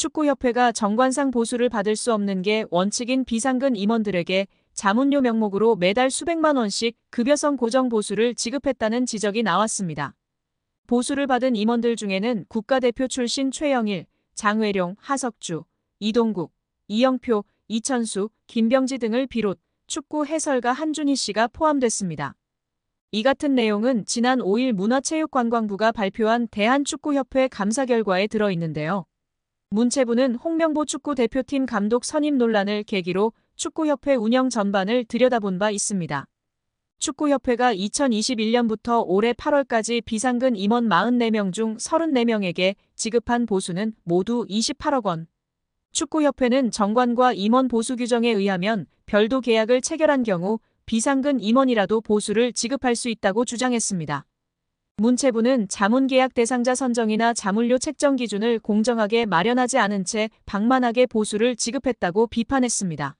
축구협회가 정관상 보수를 받을 수 없는 게 원칙인 비상근 임원들에게 자문료 명목으로 매달 수백만 원씩 급여성 고정 보수를 지급했다는 지적이 나왔습니다. 보수를 받은 임원들 중에는 국가대표 출신 최영일, 장회룡, 하석주, 이동국, 이영표, 이천수, 김병지 등을 비롯 축구 해설가 한준희 씨가 포함됐습니다. 이 같은 내용은 지난 5일 문화체육관광부가 발표한 대한축구협회 감사 결과에 들어있는데요. 문체부는 홍명보 축구대표팀 감독 선임 논란을 계기로 축구협회 운영 전반을 들여다본 바 있습니다. 축구협회가 2021년부터 올해 8월까지 비상근 임원 44명 중 34명에게 지급한 보수는 모두 28억 원. 축구협회는 정관과 임원 보수 규정에 의하면 별도 계약을 체결한 경우 비상근 임원이라도 보수를 지급할 수 있다고 주장했습니다. 문체부는 자문계약 대상자 선정이나 자문료 책정 기준을 공정하게 마련하지 않은 채 방만하게 보수를 지급했다고 비판했습니다.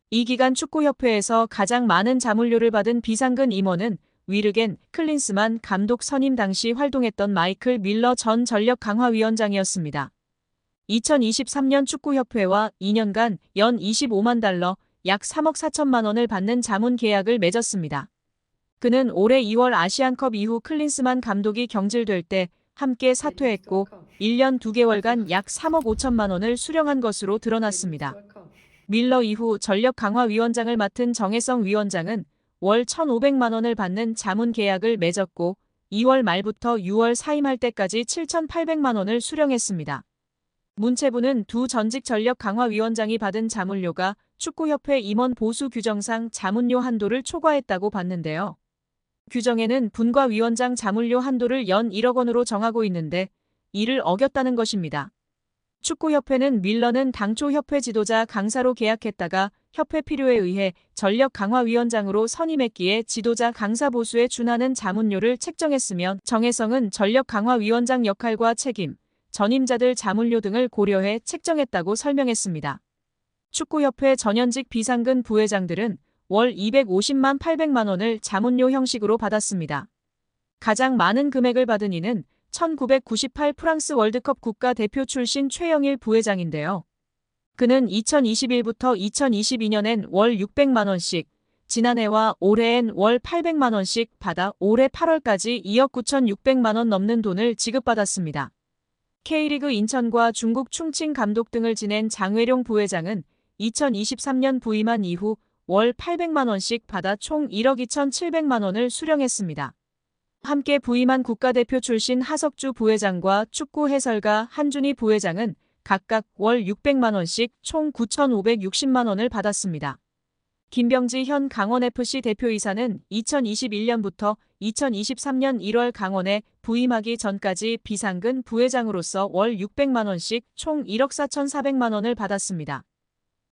이 기간 축구협회에서 가장 많은 자문료를 받은 비상근 임원은 위르겐 클린스만 감독 선임 당시 활동했던 마이클 밀러 전 전력강화위원장이었습니다. 2023년 축구협회와 2년간 연 25만 달러, 약 3억 4천만 원을 받는 자문 계약을 맺었습니다. 그는 올해 2월 아시안컵 이후 클린스만 감독이 경질될 때 함께 사퇴했고 1년 2개월간 약 3억 5천만 원을 수령한 것으로 드러났습니다. 밀러 이후 전력강화위원장을 맡은 정혜성 위원장은 월 1,500만 원을 받는 자문 계약을 맺었고 2월 말부터 6월 사임할 때까지 7,800만 원을 수령했습니다. 문체부는 두 전직 전력강화위원장이 받은 자문료가 축구협회 임원 보수 규정상 자문료 한도를 초과했다고 봤는데요. 규정에는 분과위원장 자문료 한도를 연 1억 원으로 정하고 있는데 이를 어겼다는 것입니다. 축구협회는 밀러는 당초 협회 지도자 강사로 계약했다가 협회 필요에 의해 전력강화위원장으로 선임했기에 지도자 강사 보수에 준하는 자문료를 책정했으며 정혜성은 전력강화위원장 역할과 책임, 전임자들 자문료 등을 고려해 책정했다고 설명했습니다. 축구협회 전현직 비상근 부회장들은 월 250만 800만 원을 자문료 형식으로 받았습니다. 가장 많은 금액을 받은 이는 1998 프랑스 월드컵 국가대표 출신 최영일 부회장인데요. 그는 2021부터 2022년엔 월 600만 원씩, 지난해와 올해엔 월 800만 원씩 받아 올해 8월까지 2억 9,600만 원 넘는 돈을 지급받았습니다. K리그 인천과 중국 충칭 감독 등을 지낸 장회룡 부회장은 2023년 부임한 이후 월 800만 원씩 받아 총 1억 2,700만 원을 수령했습니다. 함께 부임한 국가대표 출신 하석주 부회장과 축구 해설가 한준희 부회장은 각각 월 600만 원씩 총 9,560만 원을 받았습니다. 김병지 현 강원FC 대표이사는 2021년부터 2023년 1월 강원에 부임하기 전까지 비상근 부회장으로서 월 600만 원씩 총 1억 4,400만 원을 받았습니다.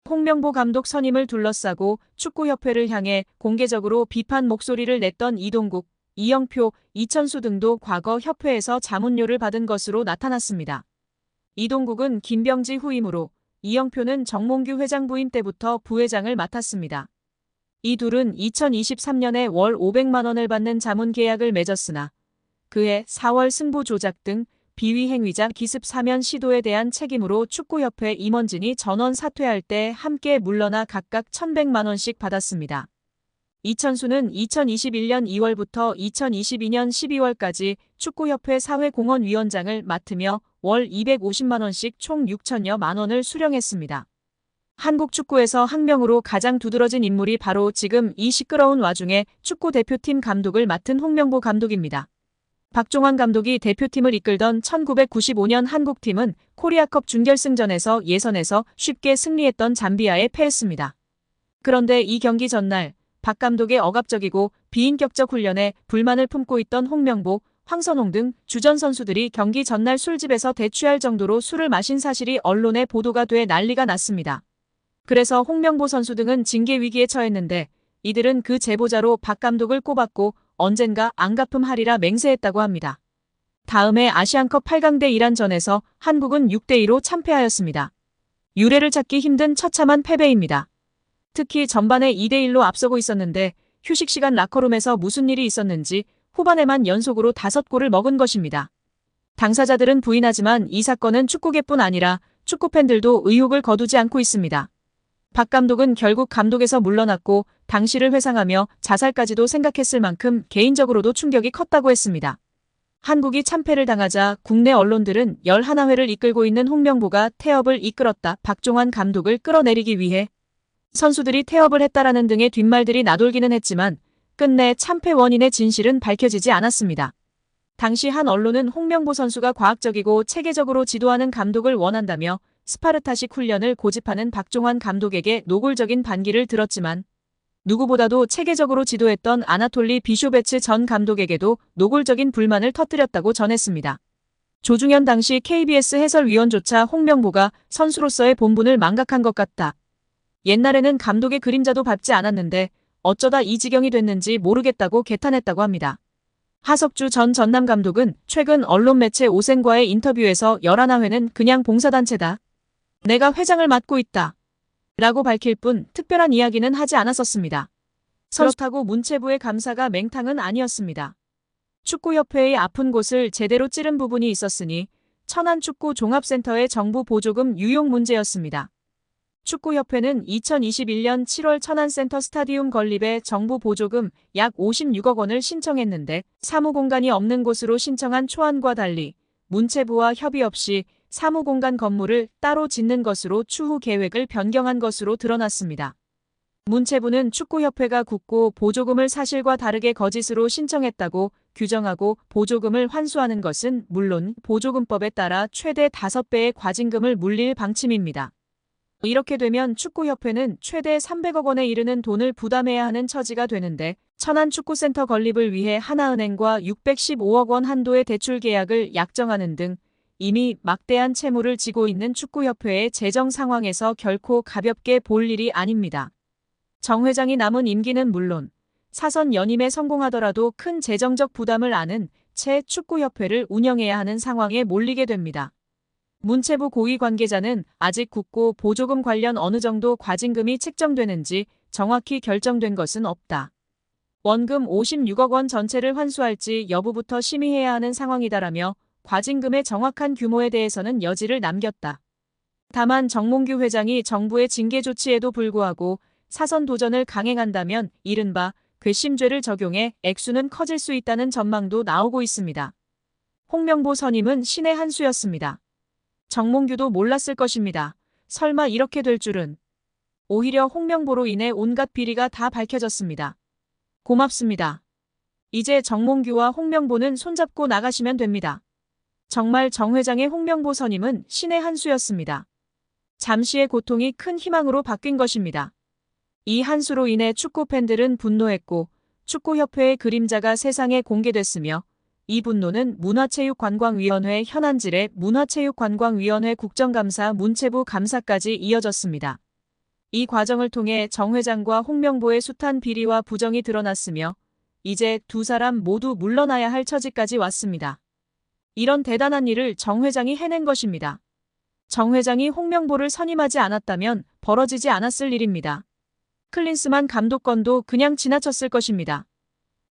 홍명보 감독 선임을 둘러싸고 축구협회를 향해 공개적으로 비판 목소리를 냈던 이동국, 이영표, 이천수 등도 과거 협회에서 자문료를 받은 것으로 나타났습니다. 이동국은 김병지 후임으로, 이영표는 정몽규 회장 부임 때부터 부회장을 맡았습니다. 이 둘은 2023년에 월 500만 원을 받는 자문 계약을 맺었으나 그해 4월 승부 조작 등 비위 행위자 기습 사면 시도에 대한 책임으로 축구협회 임원진이 전원 사퇴할 때 함께 물러나 각각 1,100만 원씩 받았습니다. 이천수는 2021년 2월부터 2022년 12월까지 축구협회 사회공헌위원장을 맡으며 월 250만 원씩 총 6천여만 원을 수령했습니다. 한국 축구에서 학명으로 가장 두드러진 인물이 바로 지금 이 시끄러운 와중에 축구대표팀 감독을 맡은 홍명보 감독입니다. 박종환 감독이 대표팀을 이끌던 1995년 한국팀은 코리아컵 준결승전에서 예선에서 쉽게 승리했던 잠비아에 패했습니다. 그런데 이 경기 전날 박 감독의 억압적이고 비인격적 훈련에 불만을 품고 있던 홍명보, 황선홍 등 주전 선수들이 경기 전날 술집에서 대취할 정도로 술을 마신 사실이 언론에 보도가 돼 난리가 났습니다. 그래서 홍명보 선수 등은 징계 위기에 처했는데 이들은 그 제보자로 박 감독을 꼽았고 언젠가 안 갚음하리라 맹세했다고 합니다. 다음해 아시안컵 8강대 이란전에서 한국은 6대2로 참패하였습니다. 유례를 찾기 힘든 처참한 패배입니다. 특히 전반에 2대1로 앞서고 있었는데 휴식 시간 라커룸에서 무슨 일이 있었는지 후반에만 연속으로 5골을 먹은 것입니다. 당사자들은 부인하지만 이 사건은 축구계뿐 아니라 축구팬들도 의혹을 거두지 않고 있습니다. 박 감독은 결국 감독에서 물러났고 당시를 회상하며 자살까지도 생각했을 만큼 개인적으로도 충격이 컸다고 했습니다. 한국이 참패를 당하자 국내 언론들은 11회를 이끌고 있는 홍명보가 태업을 이끌었다. 박종환 감독을 끌어내리기 위해 선수들이 태업을 했다라는 등의 뒷말들이 나돌기는 했지만 끝내 참패 원인의 진실은 밝혀지지 않았습니다. 당시 한 언론은 홍명보 선수가 과학적이고 체계적으로 지도하는 감독을 원한다며 스파르타식 훈련을 고집하는 박종환 감독에게 노골적인 반기를 들었지만 누구보다도 체계적으로 지도했던 아나톨리 비쇼베츠 전 감독에게도 노골적인 불만을 터뜨렸다고 전했습니다. 조중현 당시 KBS 해설위원조차 홍명보가 선수로서의 본분을 망각한 것 같다. 옛날에는 감독의 그림자도 밟지 않았는데 어쩌다 이 지경이 됐는지 모르겠다고 개탄했다고 합니다. 하석주 전 전남 감독은 최근 언론 매체 오센과의 인터뷰에서 11회는 그냥 봉사단체다. 내가 회장을 맡고 있다. 라고 밝힐 뿐 특별한 이야기는 하지 않았었습니다. 그렇다고 문체부의 감사가 맹탕은 아니었습니다. 축구협회의 아픈 곳을 제대로 찌른 부분이 있었으니 천안축구종합센터의 정부 보조금 유용 문제였습니다. 축구협회는 2021년 7월 천안센터 스타디움 건립에 정부 보조금 약 56억 원을 신청했는데 사무공간이 없는 곳으로 신청한 초안과 달리 문체부와 협의 없이 사무공간 건물을 따로 짓는 것으로 추후 계획을 변경한 것으로 드러났습니다. 문체부는 축구협회가 굳고 보조금을 사실과 다르게 거짓으로 신청했다고 규정하고 보조금을 환수하는 것은 물론 보조금법에 따라 최대 5배의 과징금을 물릴 방침입니다. 이렇게 되면 축구협회는 최대 300억 원에 이르는 돈을 부담해야 하는 처지가 되는데 천안축구센터 건립을 위해 하나은행과 615억 원 한도의 대출 계약을 약정하는 등 이미 막대한 채무를 지고 있는 축구협회의 재정 상황에서 결코 가볍게 볼 일이 아닙니다. 정 회장이 남은 임기는 물론 사선 연임에 성공하더라도 큰 재정적 부담을 안은 채 축구협회를 운영해야 하는 상황에 몰리게 됩니다. 문체부 고위 관계자는 아직 굳고 보조금 관련 어느 정도 과징금이 책정되는지 정확히 결정된 것은 없다. 원금 56억 원 전체를 환수할지 여부부터 심의해야 하는 상황이다라며 과징금의 정확한 규모에 대해서는 여지를 남겼다. 다만 정몽규 회장이 정부의 징계 조치에도 불구하고 사선 도전을 강행한다면 이른바 괘씸죄를 적용해 액수는 커질 수 있다는 전망도 나오고 있습니다. 홍명보 선임은 신의 한 수였습니다. 정몽규도 몰랐을 것입니다. 설마 이렇게 될 줄은. 오히려 홍명보로 인해 온갖 비리가 다 밝혀졌습니다. 고맙습니다. 이제 정몽규와 홍명보는 손잡고 나가시면 됩니다. 정말 정 회장의 홍명보 선임은 신의 한 수였습니다. 잠시의 고통이 큰 희망으로 바뀐 것입니다. 이 한 수로 인해 축구 팬들은 분노했고 축구협회의 그림자가 세상에 공개됐으며 이 분노는 문화체육관광위원회 현안질의 문화체육관광위원회 국정감사 문체부 감사까지 이어졌습니다. 이 과정을 통해 정 회장과 홍명보의 숱한 비리와 부정이 드러났으며 이제 두 사람 모두 물러나야 할 처지까지 왔습니다. 이런 대단한 일을 정 회장이 해낸 것입니다. 정 회장이 홍명보를 선임하지 않았다면 벌어지지 않았을 일입니다. 클린스만 감독권도 그냥 지나쳤을 것입니다.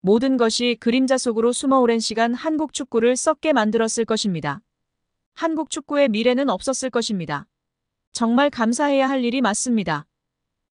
모든 것이 그림자 속으로 숨어 오랜 시간 한국 축구를 썩게 만들었을 것입니다. 한국 축구의 미래는 없었을 것입니다. 정말 감사해야 할 일이 맞습니다.